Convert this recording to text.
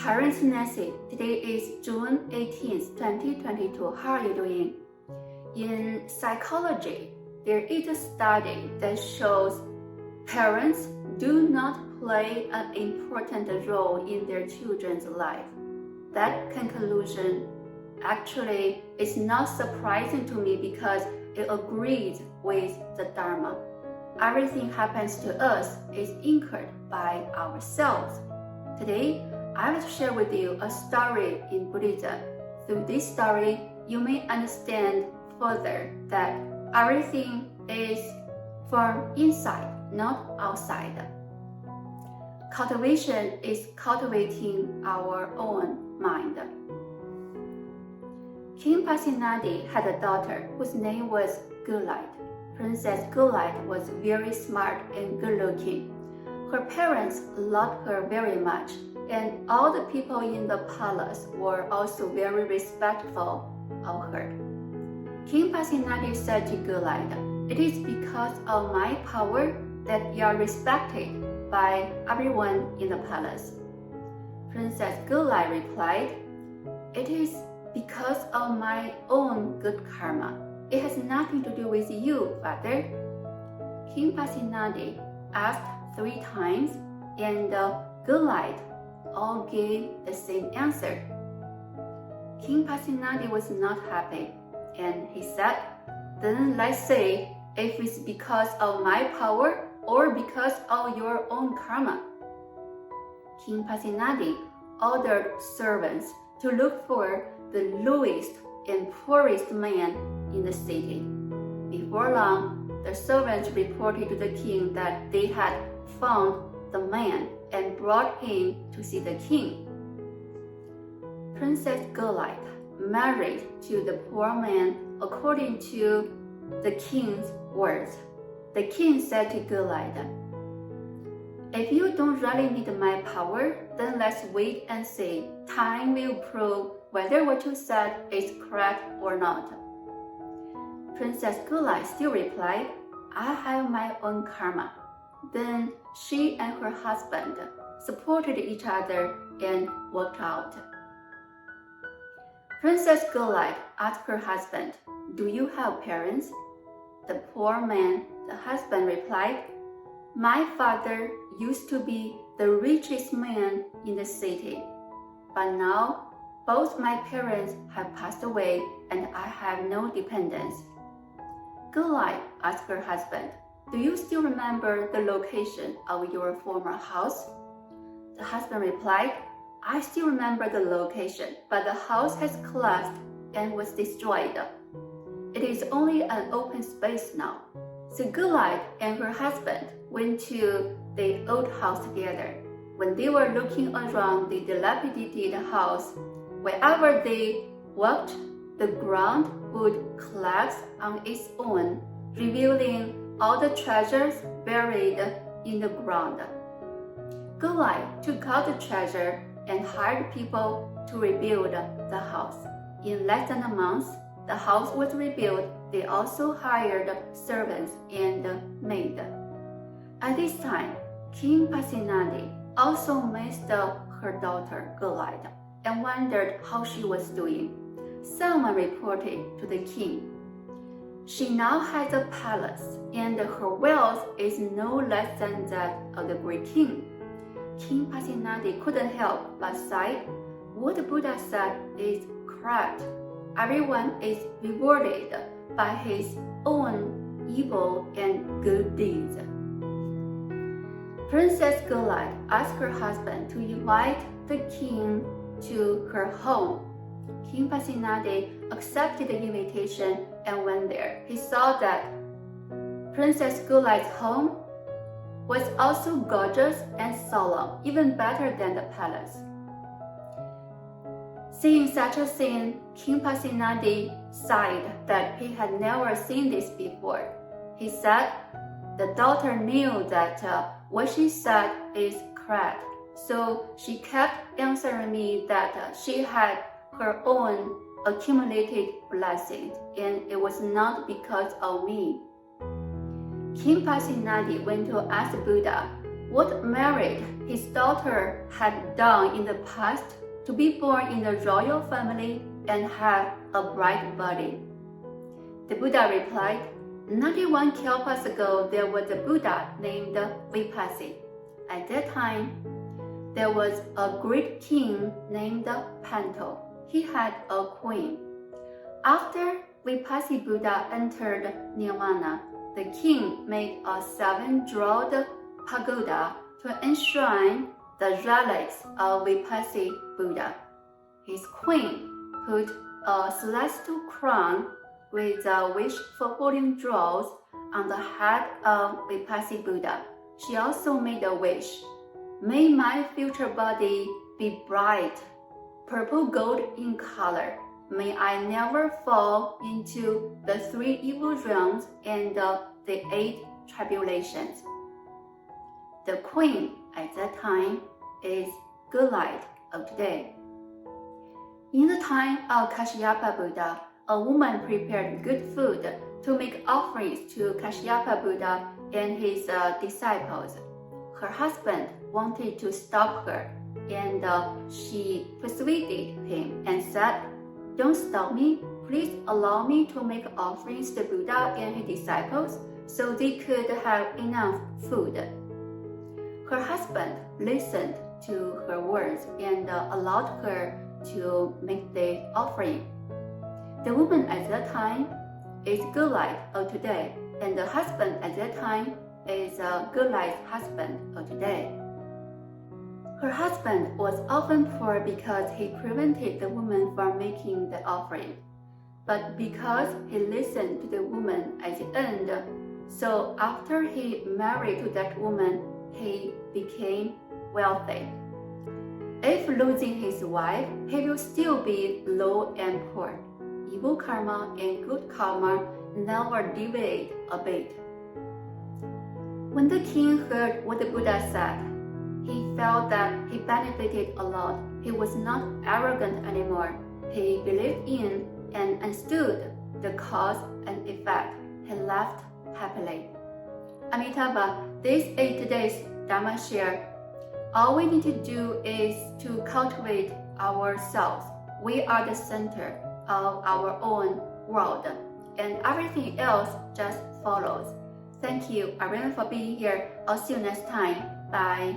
Parents Nancy, today is June 18th, 2022. How are you doing? In psychology, there is a study that shows parents do not play an important role in their children's life. That conclusion actually is not surprising to me because it agrees with the Dharma. Everything happens to us is incurred by ourselves. Today, I will share with you a story in Buddhism. Through this story, you may understand further that everything is from inside, not outside. Cultivation is cultivating our own mind. King Pasenadi had a daughter whose name was Good Light. Princess Good Light was very smart and good-looking. Her parents loved her very much, and all the people in the palace were also very respectful of her. King Pasenadi said to Good Light, "It is because of my power that you are respected by everyone in the palace." Princess Good Light replied, "It is because of my own good karma. It has nothing to do with you, father." King Pasenadi asked 3 times, and Good Light all gave the same answer. King Pasenadi was not happy, and he said, "Then let's say if it's because of my power or because of your own karma." King Pasenadi ordered servants to look for the lowest and poorest man in the city. Before long, the servants reported to the king that they had found the man and brought him to see the king. Princess Good Light married to the poor man according to the king's words. The king said to Good Light, "If you don't really need my power, then let's wait and see. Time will prove whether what you said is correct or not." Princess Good Light still replied, "I have my own karma." Then she and her husband supported each other and walked out. Princess Good Light asked her husband, "Do you have parents?" The poor man, the husband, replied, "My father used to be the richest man in the city, but now both my parents have passed away and I have no dependents." Good Light asked her husband, "Do you still remember the location of your former house?" The husband replied, "I still remember the location, but the house has collapsed and was destroyed. It is only an open space now." So Good Light and her husband went to the old house together. When they were looking around the dilapidated house, wherever they walked, the ground would collapse on its own, revealing all the treasures buried in the ground. Good Light took out the treasure and hired people to rebuild the house. In less than a month, the house was rebuilt. They also hired servants and maids. At this time, King Pasenadi also missed her daughter Good Light and wondered how she was doing. Someone reported to the king, "She now has a palace, and her wealth is no less than that of the great king." King Pasenadi couldn't help but sigh. What the Buddha said is correct. Everyone is rewarded by his own evil and good deeds. Princess Good Light asked her husband to invite the king to her home. King Pasenadi accepted the invitation and went there. He saw that Princess Good Light's home was also gorgeous and solemn, even better than the palace. Seeing such a scene, King Pasenadi sighed that he had never seen this before. He said the daughter knew that what she said is correct, so she kept answering me that she had her own accumulated blessings, and it was not because of me. King Pasenadi went to ask Buddha what married his daughter had done in the past to be born in a royal family and have a bright body. The Buddha replied, 91 kalpas ago there was a Buddha named Vipassi. At that time, there was a great king named Panto. He had a queen. After Vipassi Buddha entered Nirvana, the king made a 7-jeweled pagoda to enshrine the relics of Vipassi Buddha. His queen put a celestial crown with a wish for 14 jewels on the head of Vipassi Buddha. She also made a wish. May my future body be bright, purple gold in color. May I never fall into the 3 evil realms and the 8 tribulations. The queen at that time is good light of today. In the time of Kashyapa Buddha, a woman prepared good food to make offerings to Kashyapa Buddha and his disciples. Her husband wanted to stop her, and she persuaded him and said, "Don't stop me. Please allow me to make offerings to Buddha and his disciples so they could have enough food." Her husband listened to her words and allowed her to make the offering. The woman at that time is good light of today, and the husband at that time is a good light husband of today. Her husband was often poor because he prevented the woman from making the offering. But because he listened to the woman at the end, so after he married to that woman, he became wealthy. If losing his wife, he will still be low and poor. Evil karma and good karma never deviate a bit. When the king heard what the Buddha said, he felt that he benefited a lot. He was not arrogant anymore. He believed in and understood the cause and effect. He left happily. Amitabha, this is today's Dharma share. All we need to do is to cultivate ourselves. We are the center of our own world, and everything else just follows. Thank you, everyone, for being here. I'll see you next time. Bye.